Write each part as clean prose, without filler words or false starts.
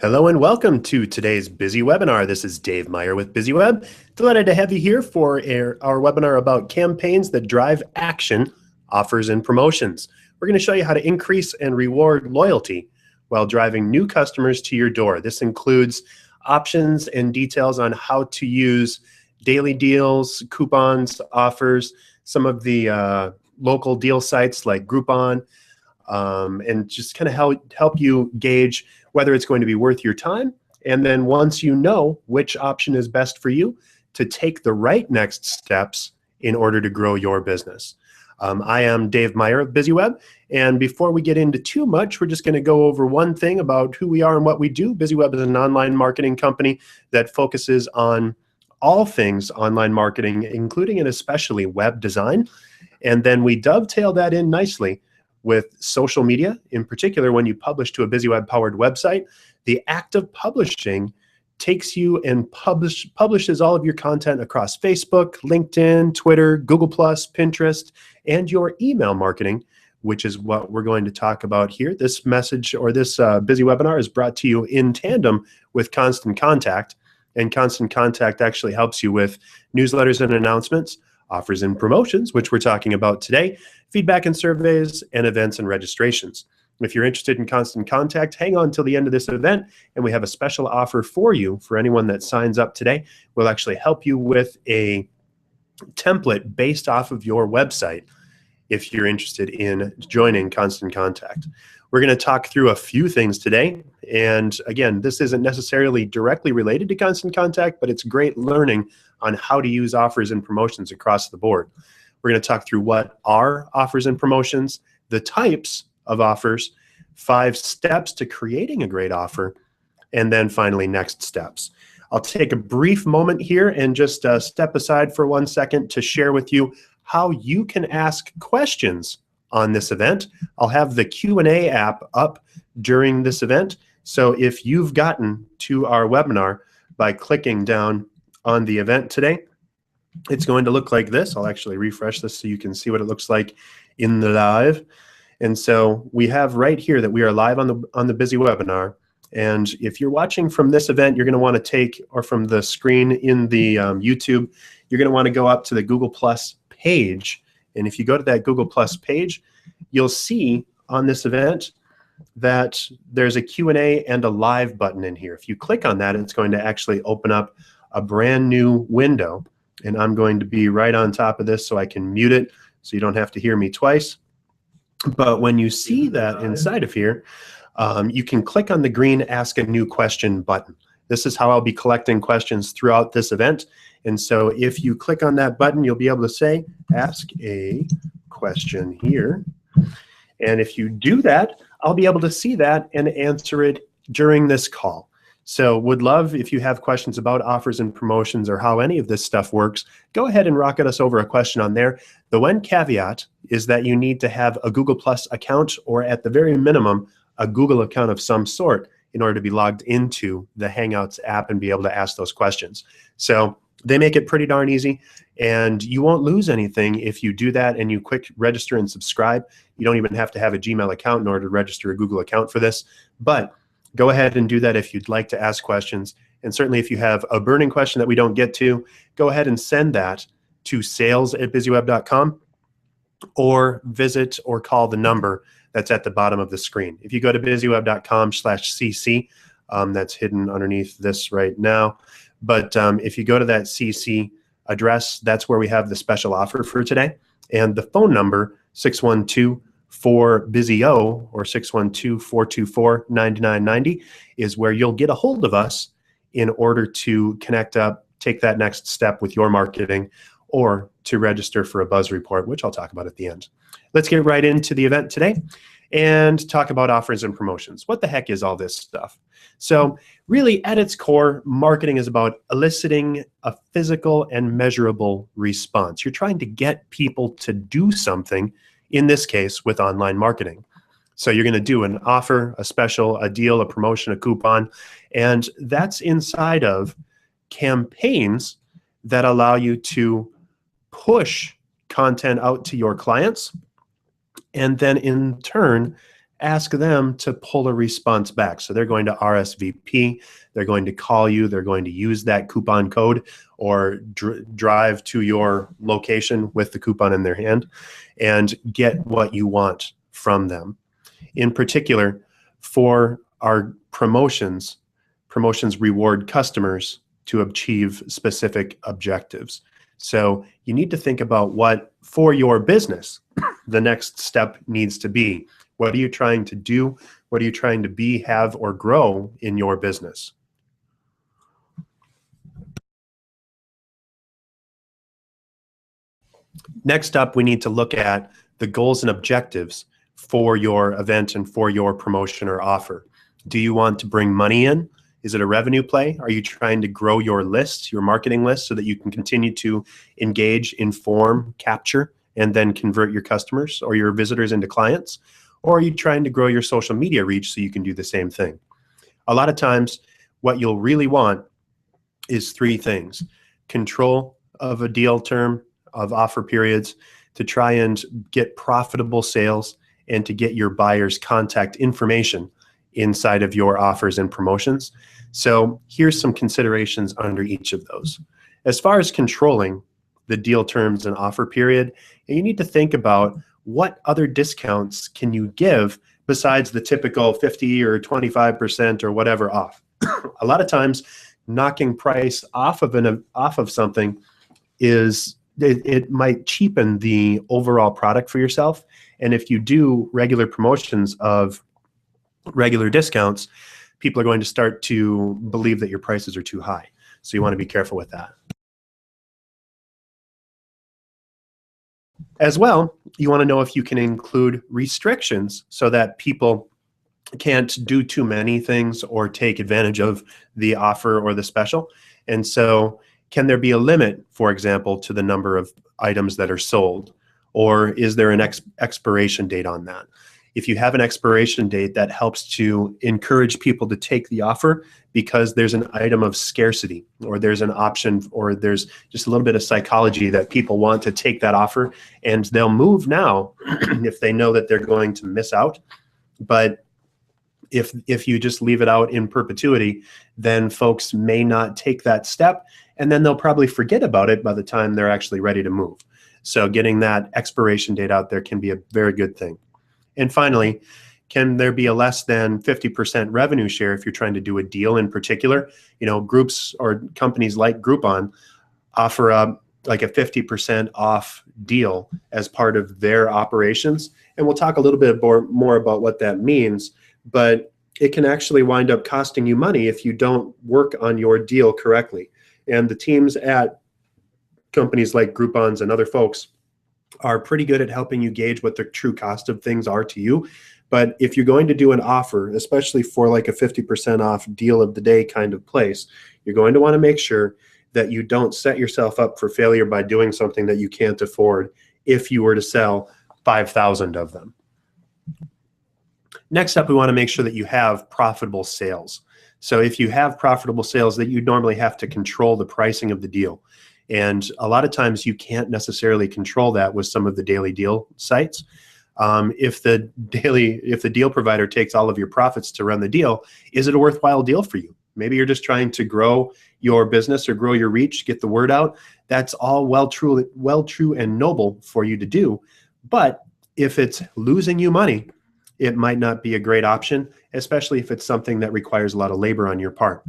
Hello and welcome to today's Busy Webinar. This is Dave Meyer with BizzyWeb. Delighted to have you here for our webinar about campaigns that drive action, offers, and promotions. We're going to show you how to increase and reward loyalty while driving new customers to your door. This includes options and details on how to use daily deals, coupons, offers, some of the local deal sites like Groupon, and just kind of help you gauge whether it's going to be worth your time. And then once you know which option is best for you, to take the right next steps in order to grow your business. I am Dave Meyer of BizzyWeb, and before we get into too much, we're just going to go over one thing about who we are and what we do. BizzyWeb is an online marketing company that focuses on all things online marketing, including and especially web design. And then we dovetail that in nicely with social media. In particular, when you publish to a BizzyWeb powered website, the act of publishing takes you and publishes all of your content across Facebook, LinkedIn, Twitter, Google+, Pinterest, and your email marketing, which is what we're going to talk about here. This message or this Busy Webinar is brought to you in tandem with Constant Contact, and Constant Contact actually helps you with newsletters and announcements, offers and promotions, which we're talking about today, feedback and surveys, and events and registrations. If you're interested in Constant Contact, hang on till the end of this event, and we have a special offer for you for anyone that signs up today. We'll actually help you with a template based off of your website if you're interested in joining Constant Contact. We're going to talk through a few things today, and again, this isn't necessarily directly related to Constant Contact, but it's great learning on how to use offers and promotions across the board. We're going to talk through what are offers and promotions, the types of offers, 5 steps to creating a great offer, and then finally next steps. I'll take a brief moment here and just step aside for 1 second to share with you how you can ask questions on this event. I'll have the Q&A app up during this event. So if you've gotten to our webinar by clicking down on the event today, it's going to look like this. I'll actually refresh this so you can see what it looks like in the live. And so we have right here that we are live on the Busy Webinar. And if you're watching from this event, you're going to want to take, or from the screen in the YouTube, you're going to want to go up to the Google Plus page. And if you go to that Google Plus page, you'll see on this event that there's a Q&A and a live button in here. If you click on that, it's going to actually open up a brand new window. And I'm going to be right on top of this so I can mute it so you don't have to hear me twice. But when you see that inside of here, you can click on the green Ask a New Question button. This is how I'll be collecting questions throughout this event. And so if you click on that button, you'll be able to say, ask a question here. And if you do that, I'll be able to see that and answer it during this call. So would love if you have questions about offers and promotions or how any of this stuff works, go ahead and rocket us over a question on there. The one caveat is that you need to have a Google Plus account, or at the very minimum, a Google account of some sort in order to be logged into the Hangouts app and be able to ask those questions. So they make it pretty darn easy, and you won't lose anything if you do that and you quick register and subscribe. You don't even have to have a Gmail account in order to register a Google account for this, but go ahead and do that if you'd like to ask questions. And certainly if you have a burning question that we don't get to, go ahead and send that to sales@bizzyweb.com, or visit or call the number that's at the bottom of the screen. If you go to bizzyweb.com/cc, that's hidden underneath this right now. But if you go to that CC address, that's where we have the special offer for today. And the phone number, 612-4BizzyO, or 612-424-9990, is where you'll get a hold of us in order to connect up, take that next step with your marketing, or to register for a buzz report, which I'll talk about at the end. Let's get right into the event today and talk about offers and promotions. What the heck is all this stuff? So really, at its core, marketing is about eliciting a physical and measurable response. You're trying to get people to do something, in this case, with online marketing. So you're going to do an offer, a special, a deal, a promotion, a coupon, and that's inside of campaigns that allow you to push content out to your clients, and then in turn ask them to pull a response back. So they're going to RSVP, they're going to call you, they're going to use that coupon code or drive to your location with the coupon in their hand and get what you want from them. In particular, for our promotions reward customers to achieve specific objectives. So you need to think about what, for your business, the next step needs to be. What are you trying to do? What are you trying to be, have, or grow in your business? Next up, we need to look at the goals and objectives for your event and for your promotion or offer. Do you want to bring money in? Is it a revenue play? Are you trying to grow your list, your marketing list, so that you can continue to engage, inform, capture, and then convert your customers or your visitors into clients? Or are you trying to grow your social media reach so you can do the same thing? A lot of times, what you'll really want is three things: control of a deal term, of offer periods, to try and get profitable sales, and to get your buyers' contact information inside of your offers and promotions. So here's some considerations under each of those. As far as controlling the deal terms and offer period, you need to think about what other discounts can you give besides the typical 50 or 25% or whatever off. A lot of times, knocking price off of something is, it might cheapen the overall product for yourself. And if you do regular promotions of regular discounts, people are going to start to believe that your prices are too high. So you want to be careful with that. As well, you want to know if you can include restrictions so that people can't do too many things or take advantage of the offer or the special. And so can there be a limit, for example, to the number of items that are sold? Or is there an expiration date on that? If you have an expiration date, that helps to encourage people to take the offer because there's an item of scarcity, or there's an option, or there's just a little bit of psychology that people want to take that offer, and they'll move now if they know that they're going to miss out. But if you just leave it out in perpetuity, then folks may not take that step, and then they'll probably forget about it by the time they're actually ready to move. So getting that expiration date out there can be a very good thing. And finally, can there be a less than 50% revenue share if you're trying to do a deal in particular? You know, groups or companies like Groupon offer like a 50% off deal as part of their operations. And we'll talk a little bit more about what that means, but it can actually wind up costing you money if you don't work on your deal correctly. And the teams at companies like Groupons and other folks are pretty good at helping you gauge what the true cost of things are to you. But if you're going to do an offer, especially for like a 50% off deal of the day kind of place, you're going to want to make sure that you don't set yourself up for failure by doing something that you can't afford if you were to sell 5,000 of them. Next up, we want to make sure that you have profitable sales. So if you have profitable sales, that you normally have to control the pricing of the deal. And a lot of times you can't necessarily control that with some of the daily deal sites. If the deal provider takes all of your profits to run the deal, is it a worthwhile deal for you? Maybe you're just trying to grow your business or grow your reach, get the word out. That's all well true and noble for you to do. But if it's losing you money, it might not be a great option, especially if it's something that requires a lot of labor on your part.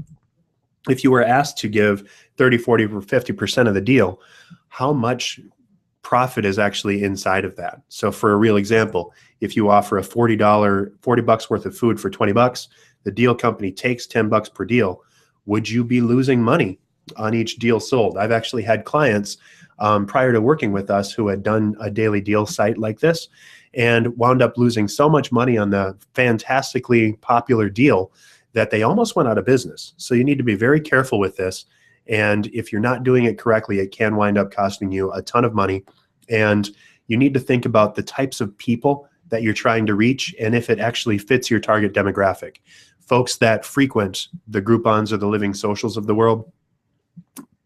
If you were asked to give 30, 40, or 50% of the deal, how much profit is actually inside of that? So for a real example, if you offer a $40 worth of food for 20 bucks, the deal company takes 10 bucks per deal. Would you be losing money on each deal sold? I've actually had clients prior to working with us who had done a daily deal site like this and wound up losing so much money on the fantastically popular deal that they almost went out of business. So you need to be very careful with this. And if you're not doing it correctly, it can wind up costing you a ton of money. And you need to think about the types of people that you're trying to reach and if it actually fits your target demographic. Folks that frequent the Groupons or the Living Socials of the world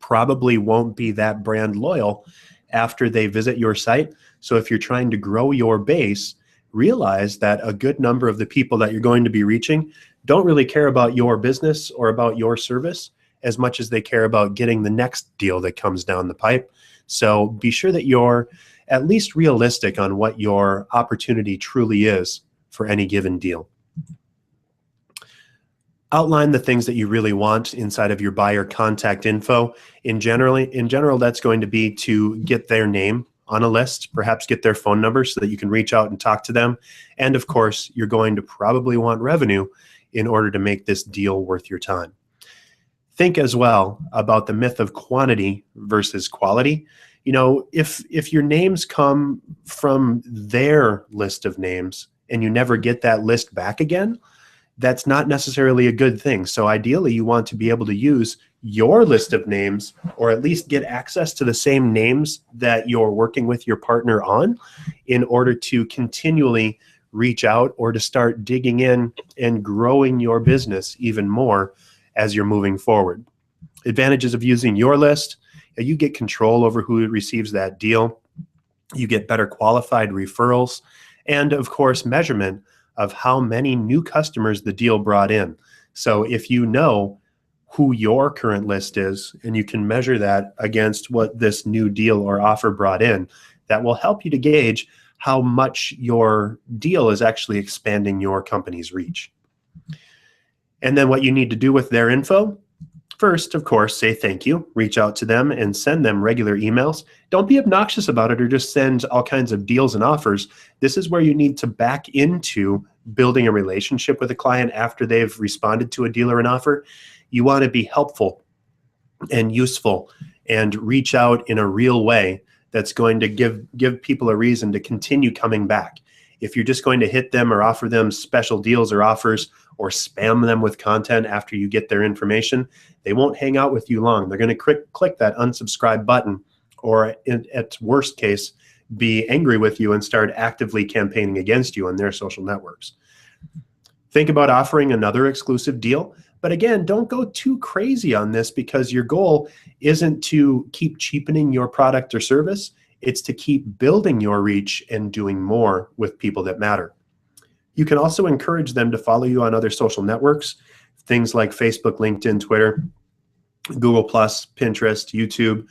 probably won't be that brand loyal after they visit your site. So if you're trying to grow your base, realize that a good number of the people that you're going to be reaching don't really care about your business or about your service as much as they care about getting the next deal that comes down the pipe. So be sure that you're at least realistic on what your opportunity truly is for any given deal. Outline the things that you really want inside of your buyer contact info. In general, that's going to be to get their name on a list, perhaps get their phone number so that you can reach out and talk to them. And of course, you're going to probably want revenue in order to make this deal worth your time. Think as well about the myth of quantity versus quality. You know, if your names come from their list of names and you never get that list back again, that's not necessarily a good thing. So ideally, you want to be able to use your list of names, or at least get access to the same names that you're working with your partner on, in order to continually reach out or to start digging in and growing your business even more as you're moving forward. Advantages of using your list: you get control over who receives that deal. You get better qualified referrals, and of course, measurement of how many new customers the deal brought in. So if you know who your current list is and you can measure that against what this new deal or offer brought in, that will help you to gauge how much your deal is actually expanding your company's reach. And then what you need to do with their info: first, of course, say thank you, reach out to them and send them regular emails. Don't be obnoxious about it or just send all kinds of deals and offers. This is where you need to back into building a relationship with a client after they've responded to a deal or an offer. You want to be helpful and useful and reach out in a real way that's going to give people a reason to continue coming back. If you're just going to hit them or offer them special deals or offers or spam them with content after you get their information, they won't hang out with you long. They're going to click that unsubscribe button, or at worst case, be angry with you and start actively campaigning against you on their social networks. Think about offering another exclusive deal. But again, don't go too crazy on this, because your goal isn't to keep cheapening your product or service. It's to keep building your reach and doing more with people that matter. You can also encourage them to follow you on other social networks, things like Facebook, LinkedIn, Twitter, Google+, Pinterest, YouTube.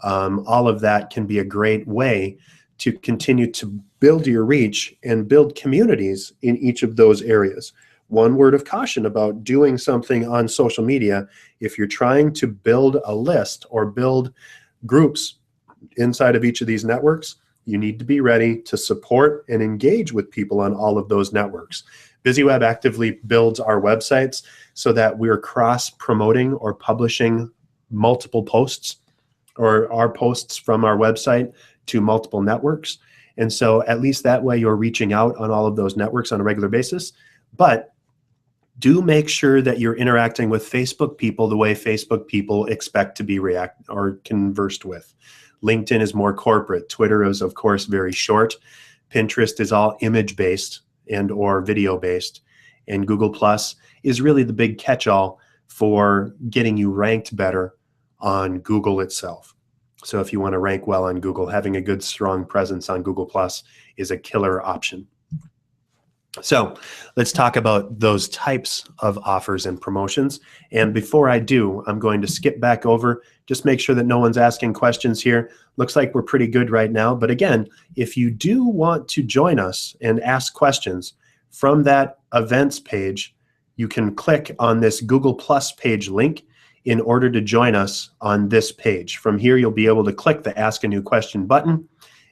All of that can be a great way to continue to build your reach and build communities in each of those areas. One word of caution about doing something on social media: if you're trying to build a list or build groups inside of each of these networks, you need to be ready to support and engage with people on all of those networks. BizzyWeb actively builds our websites so that we're cross-promoting or publishing multiple posts, or our posts from our website to multiple networks. And so at least that way you're reaching out on all of those networks on a regular basis. But do make sure that you're interacting with Facebook people the way Facebook people expect to be conversed with. LinkedIn is more corporate. Twitter is, of course, very short. Pinterest is all image-based and or video-based. And Google Plus is really the big catch-all for getting you ranked better on Google itself. So if you want to rank well on Google, having a good, strong presence on Google Plus is a killer option. So let's talk about those types of offers and promotions. And before I do, I'm going to skip back over, just make sure that no one's asking questions here. Looks like we're pretty good right now. But again, if you do want to join us and ask questions from that events page, you can click on this Google Plus page link in order to join us on this page. From here, you'll be able to click the Ask a New Question button.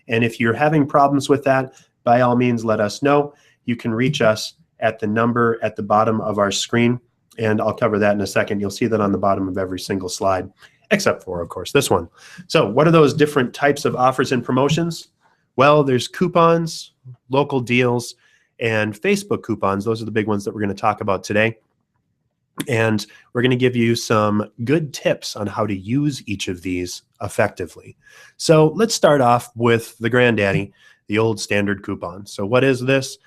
And if you're having problems with that, by all means, let us know. You can reach us at the number at the bottom of our screen, and I'll cover that in a second. You'll see that on the bottom of every single slide, except for, of course, this one. So what are those different types of offers and promotions? Well, there's coupons, local deals, and Facebook coupons. Those are the big ones that we're going to talk about today. And we're going to give you some good tips on how to use each of these effectively. So let's start off with the granddaddy, the old standard coupon. So what is this?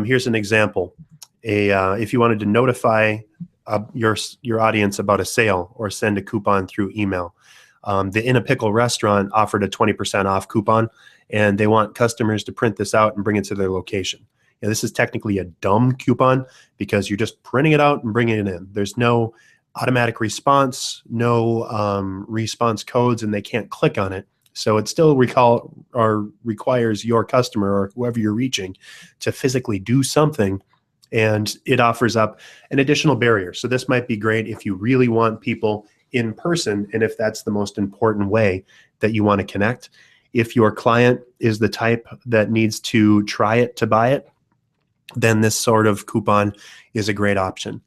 Here's an example. If you wanted to notify your audience about a sale or send a coupon through email, the In a Pickle restaurant offered a 20% off coupon, and they want customers to print this out and bring it to their location. And this is technically a dumb coupon because you're just printing it out and bringing it in. There's no automatic response, no response codes, and they can't click on it. So it still requires your customer or whoever you're reaching to physically do something, and it offers up an additional barrier. So this might be great if you really want people in person, and if that's the most important way that you want to connect. If your client is the type that needs to try it to buy it, then this sort of coupon is a great option.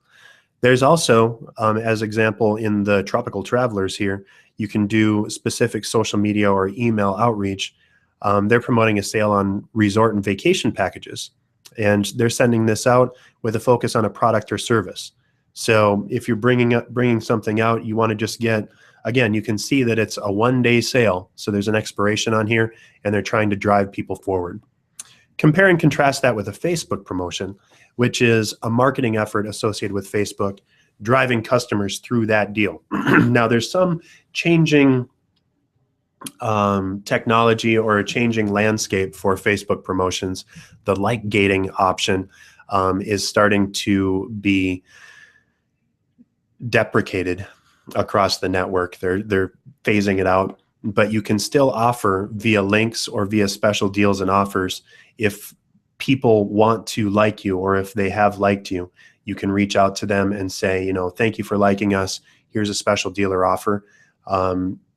There's also, as example in the Tropical Travelers here, you can do specific social media or email outreach. They're promoting a sale on resort and vacation packages, and they're sending this out with a focus on a product or service. So if you're bringing something out, you want to just get, again, you can see that it's a one-day sale. So there's an expiration on here, and they're trying to drive people forward. Compare and contrast that with a Facebook promotion, which is a marketing effort associated with Facebook, driving customers through that deal. Now, there's some changing technology or a changing landscape for Facebook promotions. The like gating option is starting to be deprecated across the network. They're phasing it out, but you can still offer via links or via special deals and offers. If people want to like you, or if they have liked you, you can reach out to them and say, you know, thank you for liking us. Here's a special deal or offer.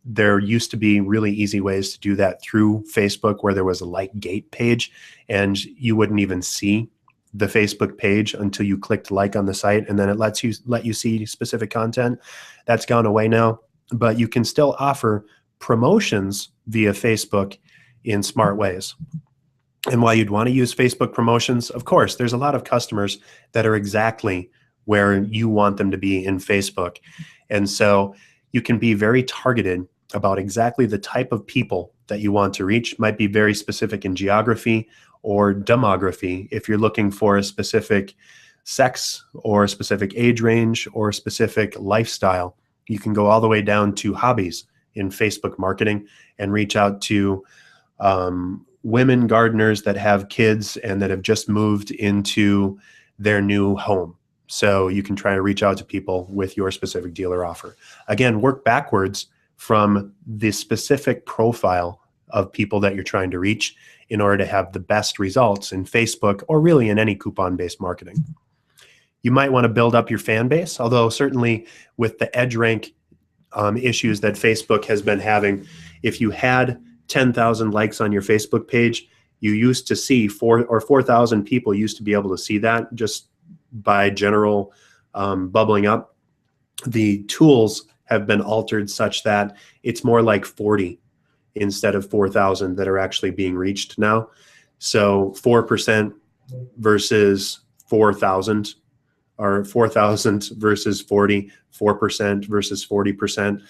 There used to be really easy ways to do that through Facebook, where there was a like gate page, and you wouldn't even see the Facebook page until you clicked like on the site, and then it let you see specific content. That's gone away now, but you can still offer promotions via Facebook in smart ways. And while you'd want to use Facebook promotions, of course, there's a lot of customers that are exactly where you want them to be in Facebook. And so you can be very targeted about exactly the type of people that you want to reach. Might be very specific in geography or demography. If you're looking for a specific sex or a specific age range or a specific lifestyle, you can go all the way down to hobbies in Facebook marketing and reach out to women gardeners that have kids and that have just moved into their new home. So you can try to reach out to people with your specific deal or offer. Again, work backwards from the specific profile of people that you're trying to reach in order to have the best results in Facebook, or really in any coupon-based marketing. You might want to build up your fan base, although certainly with the EdgeRank issues that Facebook has been having, if you had 10,000 likes on your Facebook page, you used to see 4,000 people used to be able to see that just by general bubbling up. The tools have been altered such that it's more like 40 instead of 4,000 that are actually being reached now. So 4% versus 4,000, or 4,000 versus 40, 4% versus 40%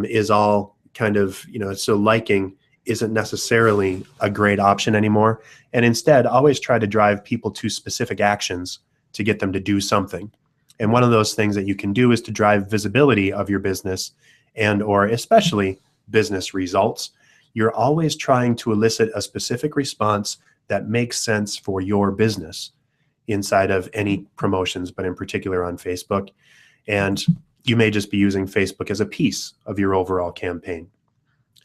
is all kind of, so liking isn't necessarily a great option anymore. And instead, always try to drive people to specific actions to get them to do something. And one of those things that you can do is to drive visibility of your business, and or especially business results. You're always trying to elicit a specific response that makes sense for your business inside of any promotions, but in particular on Facebook. And you may just be using Facebook as a piece of your overall campaign.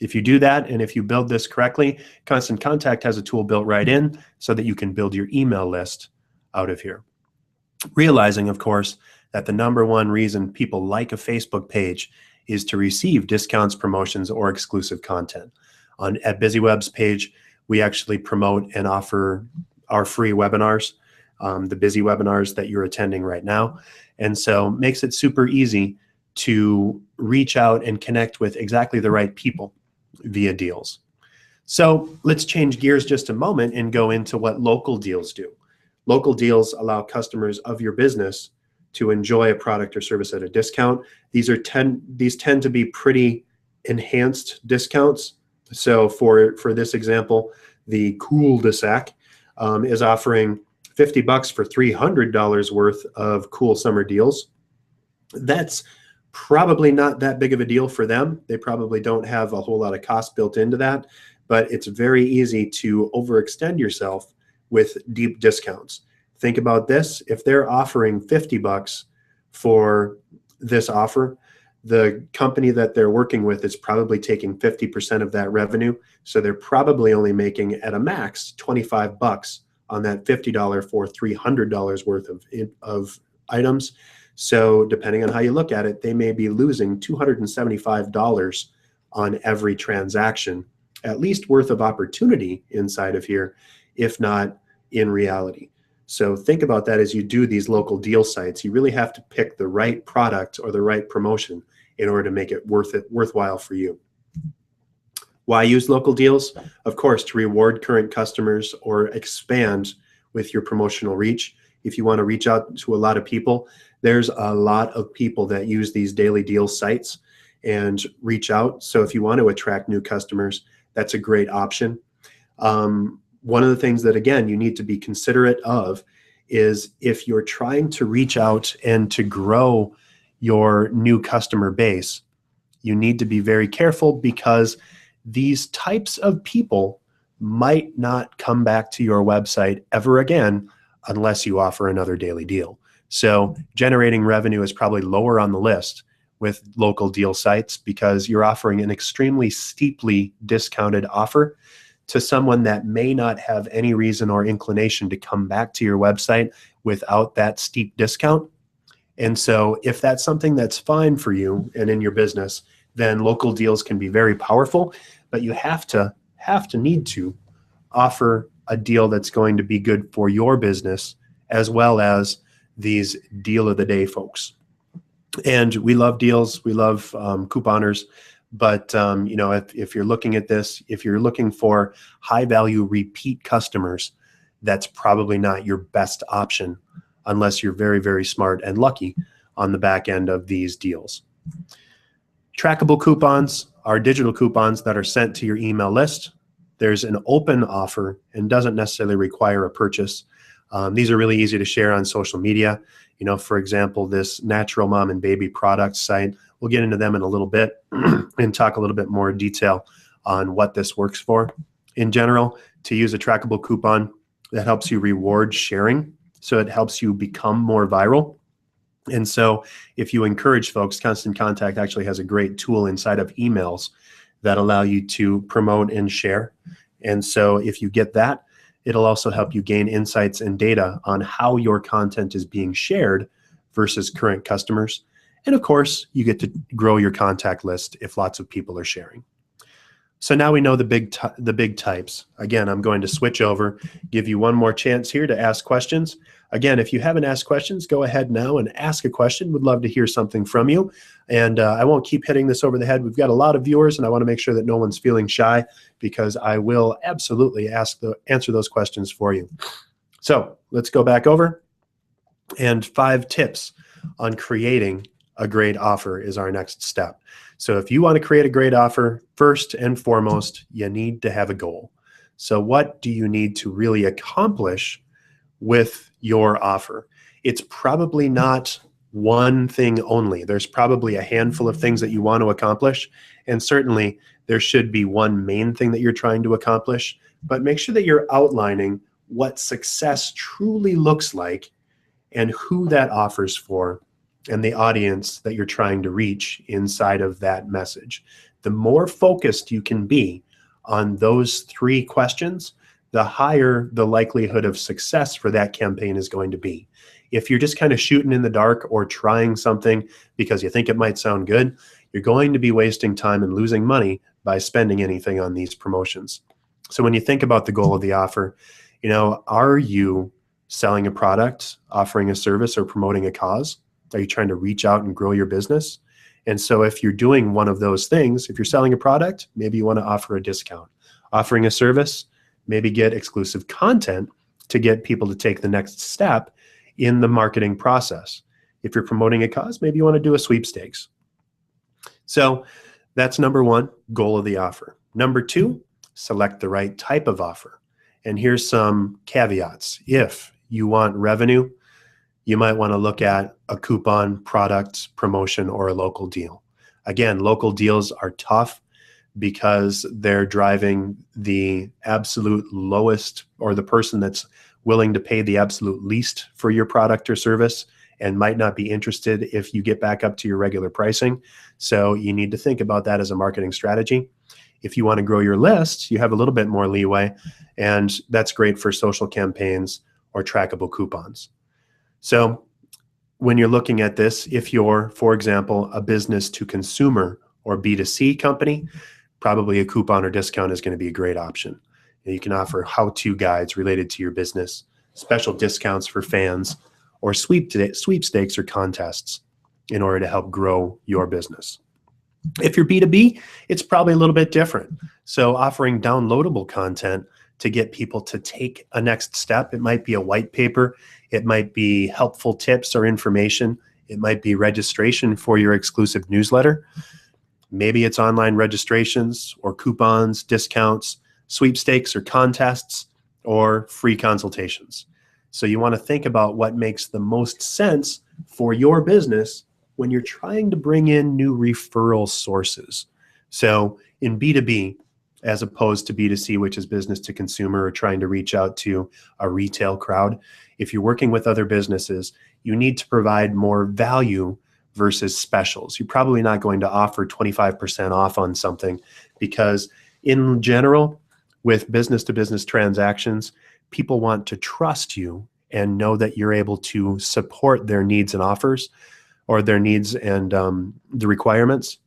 If you do that, and if you build this correctly, Constant Contact has a tool built right in so that you can build your email list out of here. Realizing, of course, that the number one reason people like a Facebook page is to receive discounts, promotions, or exclusive content. At BizzyWeb's page, we actually promote and offer our free webinars, the BizzyWebinars that you're attending right now. And so makes it super easy to reach out and connect with exactly the right people via deals. So let's change gears just a moment and go into what local deals do. Local deals allow customers of your business to enjoy a product or service at a discount. These tend to be pretty enhanced discounts. So for this example, the cul-de-sac is offering $50 for $300 worth of cool summer deals. That's probably not that big of a deal for them. They probably don't have a whole lot of cost built into that, but it's very easy to overextend yourself with deep discounts. Think about this. If they're offering $50 for this offer, the company that they're working with is probably taking 50% of that revenue. So they're probably only making at a max $25 on that $50 for $300 worth of items. So depending on how you look at it, they may be losing $275 on every transaction, at least worth of opportunity inside of here, if not in reality. So think about that as you do these local deal sites. You really have to pick the right product or the right promotion in order to make it worthwhile for you. Why use local deals? Of course, to reward current customers or expand with your promotional reach. If you want to reach out to a lot of people, there's a lot of people that use these daily deal sites and reach out. So if you want to attract new customers, that's a great option. One of the things that, again, you need to be considerate of is if you're trying to reach out and to grow your new customer base, you need to be very careful because these types of people might not come back to your website ever again unless you offer another daily deal. So generating revenue is probably lower on the list with local deal sites because you're offering an extremely steeply discounted offer to someone that may not have any reason or inclination to come back to your website without that steep discount. And so if that's something that's fine for you and in your business, then local deals can be very powerful, but you have to need to offer a deal that's going to be good for your business as well as these deal of the day folks. And we love deals, we love couponers, but you know, if you're looking at this, if you're looking for high value repeat customers, that's probably not your best option unless you're very, very smart and lucky on the back end of these deals. Trackable coupons are digital coupons that are sent to your email list. There's an open offer and doesn't necessarily require a purchase. These are really easy to share on social media. You know, for example, this natural mom and baby products site, we'll get into them in a little bit and talk a little bit more detail on what this works for. In general, to use a trackable coupon, that helps you reward sharing. So it helps you become more viral. And so if you encourage folks, Constant Contact actually has a great tool inside of emails that allow you to promote and share. And so if you get that, it'll also help you gain insights and data on how your content is being shared versus current customers. And of course, you get to grow your contact list if lots of people are sharing. So now we know the big types. Again, I'm going to switch over, give you one more chance here to ask questions. Again, if you haven't asked questions, go ahead now and ask a question. Would love to hear something from you. And I won't keep hitting this over the head. We've got a lot of viewers, and I want to make sure that no one's feeling shy because I will absolutely answer those questions for you. So let's go back over. And 5 tips on creating a great offer is our next step. So if you want to create a great offer, first and foremost, you need to have a goal. So what do you need to really accomplish with your offer? It's probably not one thing only. There's probably a handful of things that you want to accomplish. And certainly there should be one main thing that you're trying to accomplish, but make sure that you're outlining what success truly looks like and who that offers for and the audience that you're trying to reach inside of that message. The more focused you can be on those 3 questions, the higher the likelihood of success for that campaign is going to be. If you're just kind of shooting in the dark or trying something because you think it might sound good, you're going to be wasting time and losing money by spending anything on these promotions. So when you think about the goal of the offer, you know, are you selling a product, offering a service, or promoting a cause? Are you trying to reach out and grow your business? And so if you're doing one of those things, if you're selling a product, maybe you want to offer a discount. Offering a service, maybe get exclusive content to get people to take the next step in the marketing process. If you're promoting a cause, maybe you want to do a sweepstakes. So that's number 1, goal of the offer. Number 2, select the right type of offer. And here's some caveats. If you want revenue, you might want to look at a coupon, product, promotion, or a local deal. Again, local deals are tough because they're driving the absolute lowest or the person that's willing to pay the absolute least for your product or service and might not be interested if you get back up to your regular pricing. So you need to think about that as a marketing strategy. If you want to grow your list, you have a little bit more leeway, and that's great for social campaigns or trackable coupons. So when you're looking at this, if you're, for example, a business to consumer or B2C company, probably a coupon or discount is going to be a great option. And you can offer how-to guides related to your business, special discounts for fans, or sweepstakes or contests in order to help grow your business. If you're B2B, it's probably a little bit different. So offering downloadable content to get people to take a next step. It might be a white paper. It might be helpful tips or information. It might be registration for your exclusive newsletter. Maybe it's online registrations or coupons, discounts, sweepstakes or contests, or free consultations. So you want to think about what makes the most sense for your business when you're trying to bring in new referral sources. So in B2B, as opposed to B2C, which is business to consumer or trying to reach out to a retail crowd, if you're working with other businesses, you need to provide more value versus specials. You're probably not going to offer 25% off on something because in general, with business to business transactions, people want to trust you and know that you're able to support their needs and offers, or their needs and the requirements,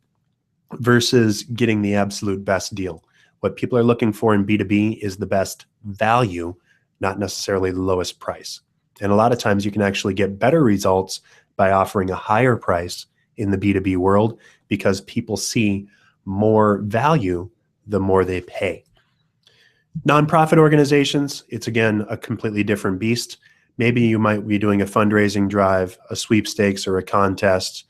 versus getting the absolute best deal. What people are looking for in B2B is the best value, not necessarily the lowest price. And a lot of times you can actually get better results by offering a higher price in the B2B world because people see more value the more they pay. Nonprofit organizations, it's again a completely different beast. Maybe you might be doing a fundraising drive, a sweepstakes, or a contest,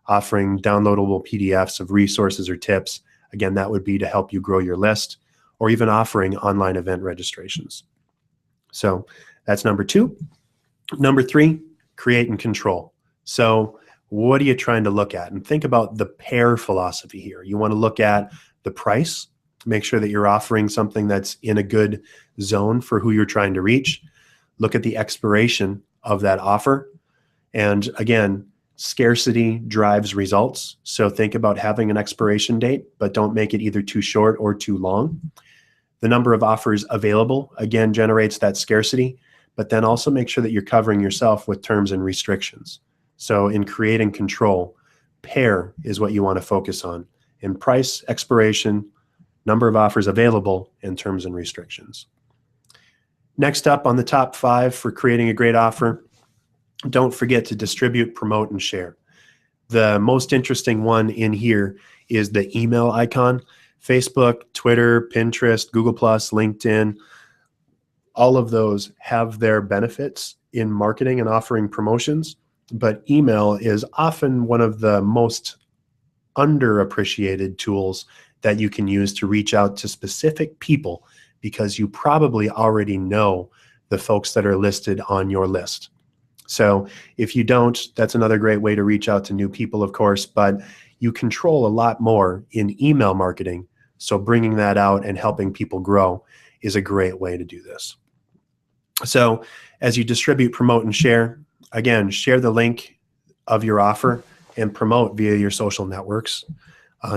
offering downloadable PDFs of resources or tips. Again, that would be to help you grow your list, or even offering online event registrations. So that's number 2. Number 3, create and control. So what are you trying to look at? And think about the pair philosophy here. You want to look at the price, make sure that you're offering something that's in a good zone for who you're trying to reach. Look at the expiration of that offer. And again, scarcity drives results. So think about having an expiration date, but don't make it either too short or too long. The number of offers available, again, generates that scarcity, but then also make sure that you're covering yourself with terms and restrictions. So in create and control, pair is what you want to focus on. In price, expiration, number of offers available, and terms and restrictions. Next up on the top 5 for creating a great offer, don't forget to distribute, promote, and share. The most interesting one in here is the email icon. Facebook, Twitter, Pinterest, Google+, LinkedIn, all of those have their benefits in marketing and offering promotions, but email is often one of the most underappreciated tools that you can use to reach out to specific people because you probably already know the folks that are listed on your list. So if you don't, that's another great way to reach out to new people, of course, but you control a lot more in email marketing. So bringing that out and helping people grow is a great way to do this. So as you distribute, promote, and share, again, share the link of your offer and promote via your social networks.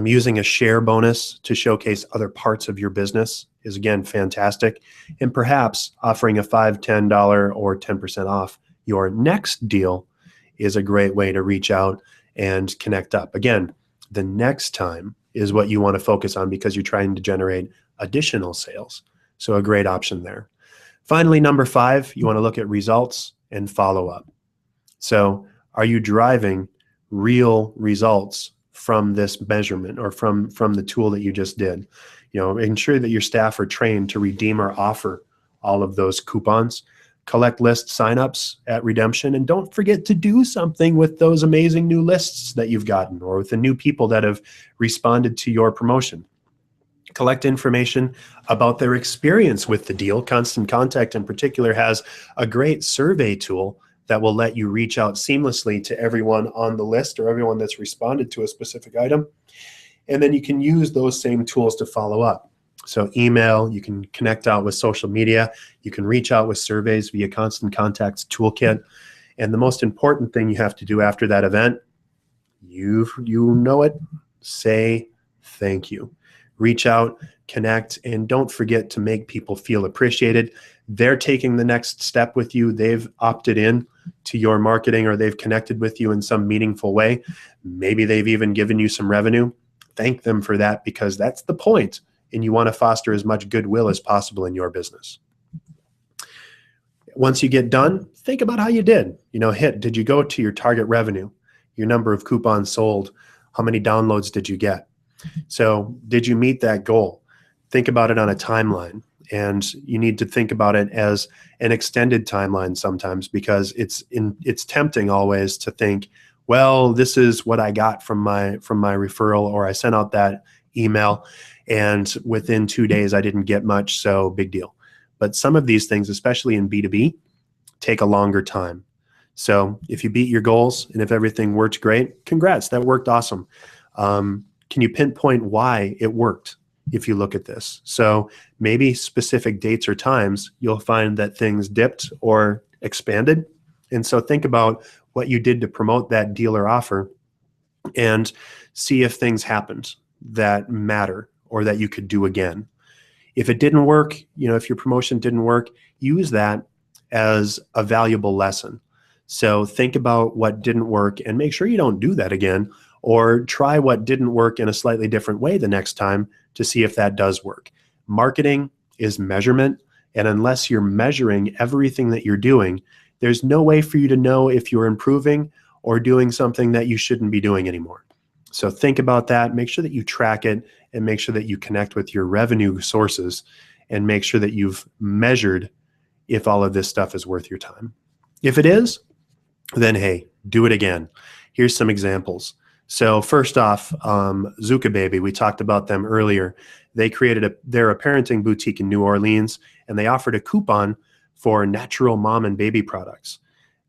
Using a share bonus to showcase other parts of your business is, again, fantastic. And perhaps offering a $5, $10, or 10% off your next deal is a great way to reach out and connect up. Again, the next time is what you want to focus on because you're trying to generate additional sales. So a great option there. Finally, number 5, you want to look at results and follow up. So are you driving real results from this measurement or from the tool that you just did? Ensure that your staff are trained to redeem or offer all of those coupons. Collect list signups at redemption, and don't forget to do something with those amazing new lists that you've gotten or with the new people that have responded to your promotion. Collect information about their experience with the deal. Constant Contact in particular has a great survey tool that will let you reach out seamlessly to everyone on the list or everyone that's responded to a specific item. And then you can use those same tools to follow up. So email, you can connect out with social media, you can reach out with surveys via Constant Contacts Toolkit. And the most important thing you have to do after that event, you know it, say thank you. Reach out, connect, and don't forget to make people feel appreciated. They're taking the next step with you. They've opted in to your marketing, or they've connected with you in some meaningful way. Maybe they've even given you some revenue. Thank them for that, because that's the point, and you want to foster as much goodwill as possible in your business. Once you get done, think about how you did. Did you go to your target revenue, your number of coupons sold, how many downloads did you get? So did you meet that goal? Think about it on a timeline, and you need to think about it as an extended timeline sometimes, because it's tempting always to think, well, this is what I got from my referral, or I sent out that email and within 2 days I didn't get much, so big deal. But some of these things, especially in B2B, take a longer time. So if you beat your goals and if everything worked great, congrats, that worked awesome. Can you pinpoint why it worked if you look at this? So maybe specific dates or times, you'll find that things dipped or expanded. And so think about what you did to promote that deal or offer and see if things happened that matter or that you could do again. If it didn't work, if your promotion didn't work, use that as a valuable lesson. So think about what didn't work and make sure you don't do that again, or try what didn't work in a slightly different way the next time to see if that does work. Marketing is measurement, and unless you're measuring everything that you're doing, there's no way for you to know if you're improving or doing something that you shouldn't be doing anymore. So think about that, make sure that you track it, and make sure that you connect with your revenue sources, and make sure that you've measured if all of this stuff is worth your time. If it is, then hey, do it again. Here's some examples. So first off, Zuka Baby, we talked about them earlier. They created they're a parenting boutique in New Orleans, and they offered a coupon for natural mom and baby products.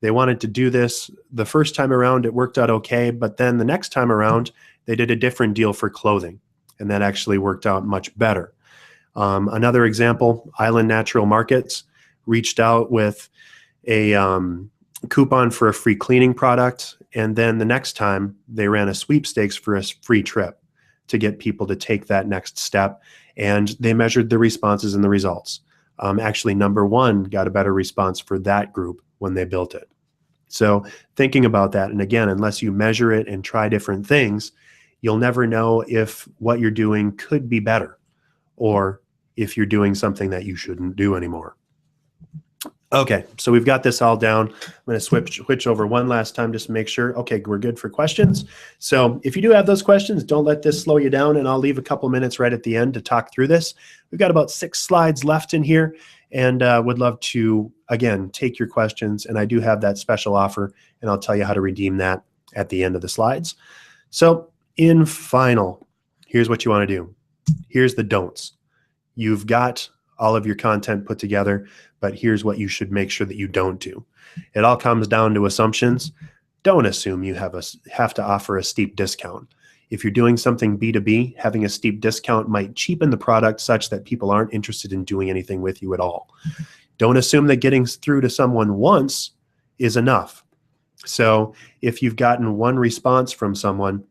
They wanted to do this the first time around, it worked out okay, but then the next time around, they did a different deal for clothing, and that actually worked out much better. Another example, Island Natural Markets reached out with a coupon for a free cleaning product, and then the next time they ran a sweepstakes for a free trip to get people to take that next step, and they measured the responses and the results. Actually, number one got a better response for that group when they built it. So thinking about that, and again, unless you measure it and try different things, you'll never know if what you're doing could be better, or if you're doing something that you shouldn't do anymore. Okay, so we've got this all down. I'm going to switch over one last time just to make sure. Okay, we're good for questions. So if you do have those questions, don't let this slow you down, and I'll leave a couple minutes right at the end to talk through this. We've got about 6 slides left in here, and would love to, again, take your questions, and I do have that special offer, and I'll tell you how to redeem that at the end of the slides. So in final, here's what you want to do. Here's the don'ts. You've got all of your content put together, but here's what you should make sure that you don't do. It all comes down to assumptions. Don't assume you have to offer a steep discount. If you're doing something B2B, having a steep discount might cheapen the product such that people aren't interested in doing anything with you at all. Don't assume that getting through to someone once is enough. So if you've gotten one response from someone,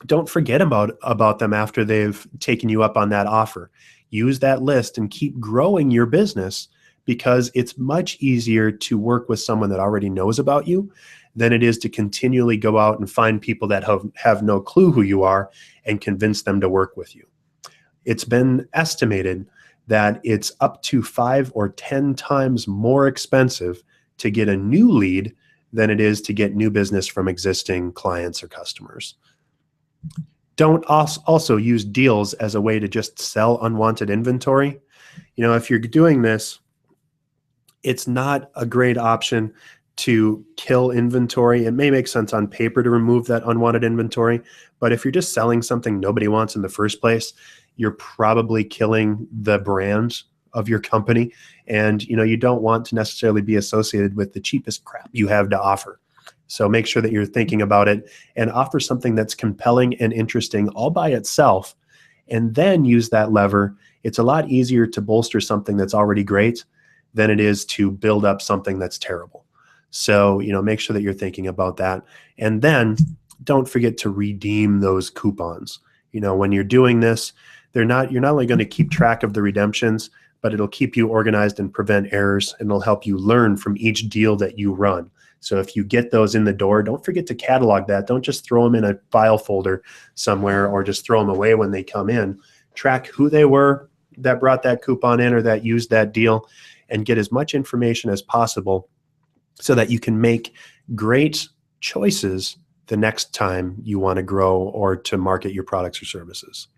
don't forget about them after they've taken you up on that offer. Use that list and keep growing your business, because it's much easier to work with someone that already knows about you than it is to continually go out and find people that have no clue who you are and convince them to work with you. It's been estimated that it's up to 5 or 10 times more expensive to get a new lead than it is to get new business from existing clients or customers. Don't also use deals as a way to just sell unwanted inventory. If you're doing this, it's not a great option to kill inventory. It may make sense on paper to remove that unwanted inventory, but if you're just selling something nobody wants in the first place, you're probably killing the brand of your company, and you don't want to necessarily be associated with the cheapest crap you have to offer. So make sure that you're thinking about it and offer something that's compelling and interesting all by itself, and then use that lever, it's a lot easier to bolster something that's already great than it is to build up something that's terrible. So, make sure that you're thinking about that. And then don't forget to redeem those coupons. When you're doing this, you're not only going to keep track of the redemptions, but it'll keep you organized and prevent errors, and it'll help you learn from each deal that you run. So if you get those in the door, don't forget to catalog that. Don't just throw them in a file folder somewhere or just throw them away when they come in. Track who they were that brought that coupon in or that used that deal, and get as much information as possible so that you can make great choices the next time you want to grow or to market your products or services.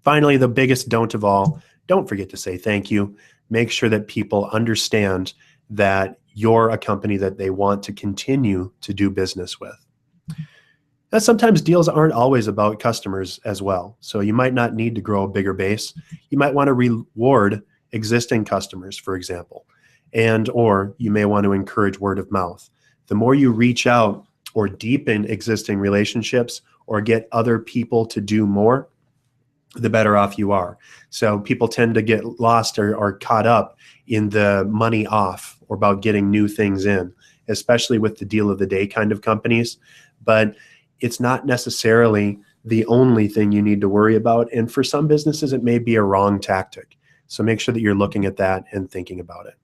Finally, the biggest don't of all, don't forget to say thank you. Make sure that people understand that you're a company that they want to continue to do business with. Now, sometimes deals aren't always about customers as well. So you might not need to grow a bigger base. You might want to reward existing customers, for example, or you may want to encourage word of mouth. The more you reach out or deepen existing relationships or get other people to do more, the better off you are. So people tend to get lost or caught up in the money off or about getting new things in, especially with the deal of the day kind of companies. But it's not necessarily the only thing you need to worry about. And for some businesses, it may be a wrong tactic. So make sure that you're looking at that and thinking about it.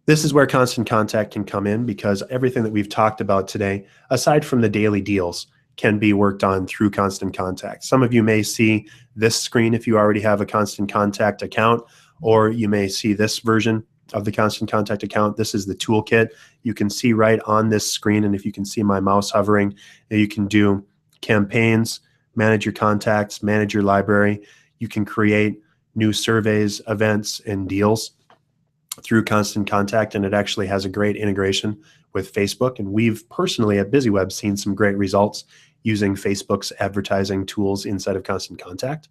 This is where Constant Contact can come in, because everything that we've talked about today, aside from the daily deals, can be worked on through Constant Contact. Some of you may see this screen if you already have a Constant Contact account, or you may see this version of the Constant Contact account. This is the toolkit. You can see right on this screen, and if you can see my mouse hovering, you can do campaigns, manage your contacts, manage your library. You can create new surveys, events, and deals through Constant Contact, and it actually has a great integration with Facebook. And we've personally at BizzyWeb seen some great results using Facebook's advertising tools inside of Constant Contact.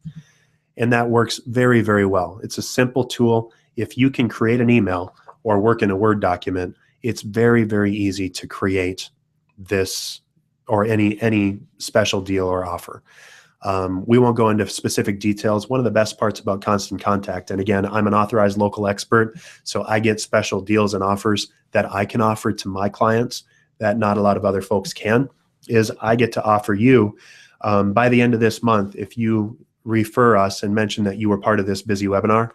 And that works very, very well. It's a simple tool. If you can create an email or work in a Word document, it's very, very easy to create this or any special deal or offer. We won't go into specific details. One of the best parts about Constant Contact, and again, I'm an authorized local expert, so I get special deals and offers that I can offer to my clients that not a lot of other folks can, is I get to offer you, by the end of this month, if you refer us and mention that you were part of this BizzyWebinar,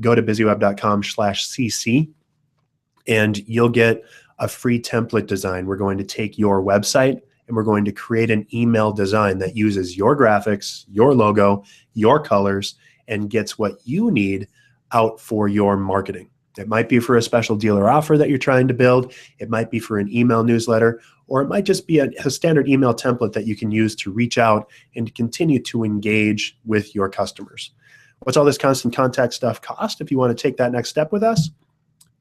go to bizzyweb.com/cc, and you'll get a free template design. We're going to take your website and we're going to create an email design that uses your graphics, your logo, your colors, and gets what you need out for your marketing. It might be for a special deal or offer that you're trying to build. It might be for an email newsletter, or it might just be a standard email template that you can use to reach out and to continue to engage with your customers. What's all this Constant Contact stuff cost if you want to take that next step with us?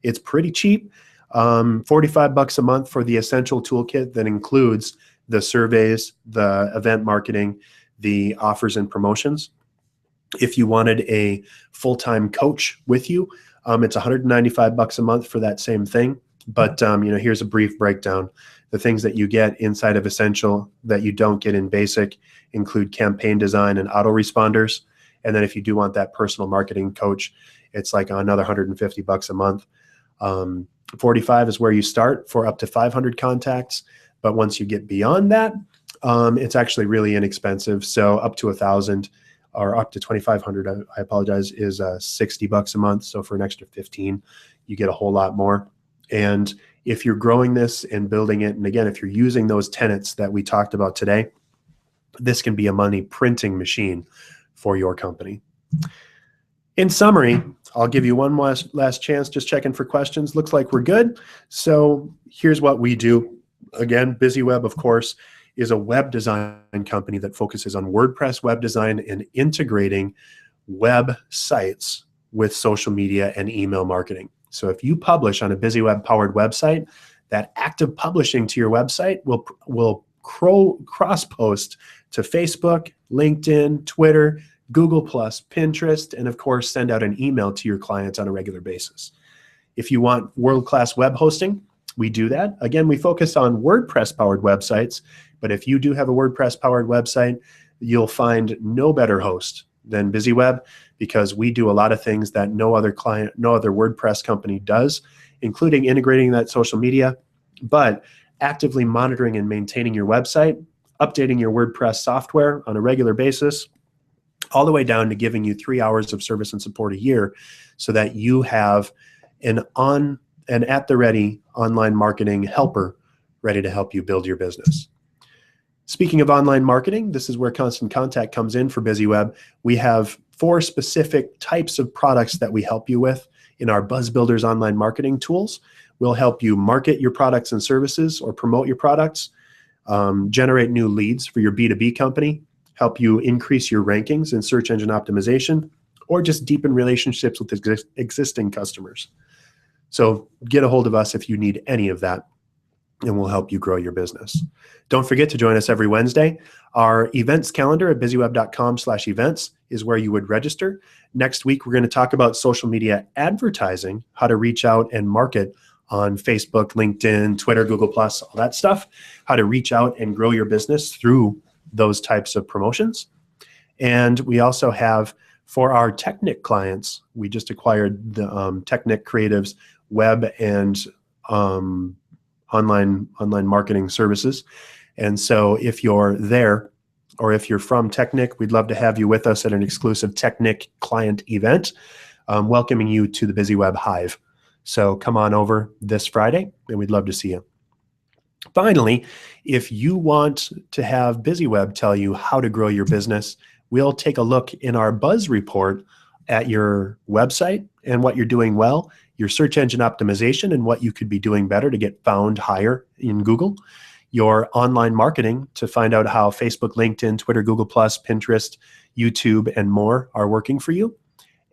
It's pretty cheap. $45 a month for the essential toolkit that includes the surveys, the event marketing, the offers and promotions. If you wanted a full-time coach with you, it's $195 a month for that same thing. But here's a brief breakdown. The things that you get inside of Essential that you don't get in Basic include campaign design and autoresponders. And then if you do want that personal marketing coach, it's like another $150 a month. 45 is where you start for up to 500 contacts. But once you get beyond that, it's actually really inexpensive. So up to 1,000 or up to 2,500, I apologize, is $60 a month. So for an extra 15, you get a whole lot more. And if you're growing this and building it, and again, if you're using those tenets that we talked about today, this can be a money printing machine for your company. In summary, I'll give you one last chance, just checking for questions. Looks like we're good. So here's what we do. Again, BizzyWeb, of course, is a web design company that focuses on WordPress web design and integrating web sites with social media and email marketing. So if you publish on a BizzyWeb powered website, that active publishing to your website will cross-post to Facebook, LinkedIn, Twitter, Google+, Pinterest, and of course, send out an email to your clients on a regular basis. If you want world-class web hosting, we do that. Again, we focus on WordPress-powered websites But if you do have a WordPress powered website, you'll find no better host than BizzyWeb, because we do a lot of things that no other WordPress company does, including integrating that social media, but actively monitoring and maintaining your website, updating your WordPress software on a regular basis, all the way down to giving you 3 hours of service and support a year so that you have an at the ready online marketing helper ready to help you build your business. Speaking of online marketing, this is where Constant Contact comes in for BizzyWeb. We have 4 specific types of products that we help you with in our Buzz Builders online marketing tools. We'll help you market your products and services or promote your products, generate new leads for your B2B company, help you increase your rankings in search engine optimization, or just deepen relationships with existing customers. So get a hold of us if you need any of that, and we'll help you grow your business. Don't forget to join us every Wednesday. Our events calendar at BizzyWeb.com/events is where you would register. Next week, we're going to talk about social media advertising, how to reach out and market on Facebook, LinkedIn, Twitter, Google+, all that stuff, how to reach out and grow your business through those types of promotions. And we also have, for our Technic clients, we just acquired the Technic Creative's web and online marketing services. And so if you're there, or if you're from Technic, we'd love to have you with us at an exclusive Technic client event, welcoming you to the BizzyWeb Hive. So come on over this Friday, and we'd love to see you. Finally, if you want to have BizzyWeb tell you how to grow your business, we'll take a look in our Buzz report at your website and what you're doing well, your search engine optimization and what you could be doing better to get found higher in Google, your online marketing to find out how Facebook, LinkedIn, Twitter, Google+, Pinterest, YouTube, and more are working for you,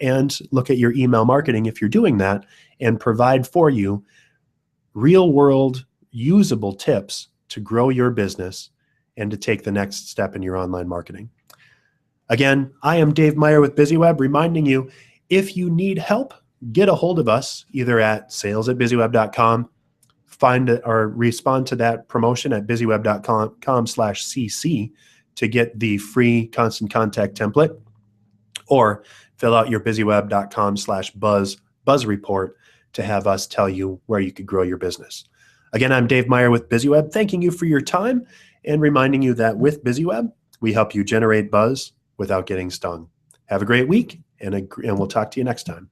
and look at your email marketing if you're doing that, and provide for you real-world usable tips to grow your business and to take the next step in your online marketing. Again, I am Dave Meyer with BizzyWeb, reminding you, if you need help, get a hold of us either at sales@BizzyWeb.com, find or respond to that promotion at BizzyWeb.com/cc to get the free Constant Contact template, or fill out your BizzyWeb.com/buzz report to have us tell you where you could grow your business. Again, I'm Dave Meyer with BizzyWeb, thanking you for your time and reminding you that with BizzyWeb, we help you generate buzz without getting stung. Have a great week, and we'll talk to you next time.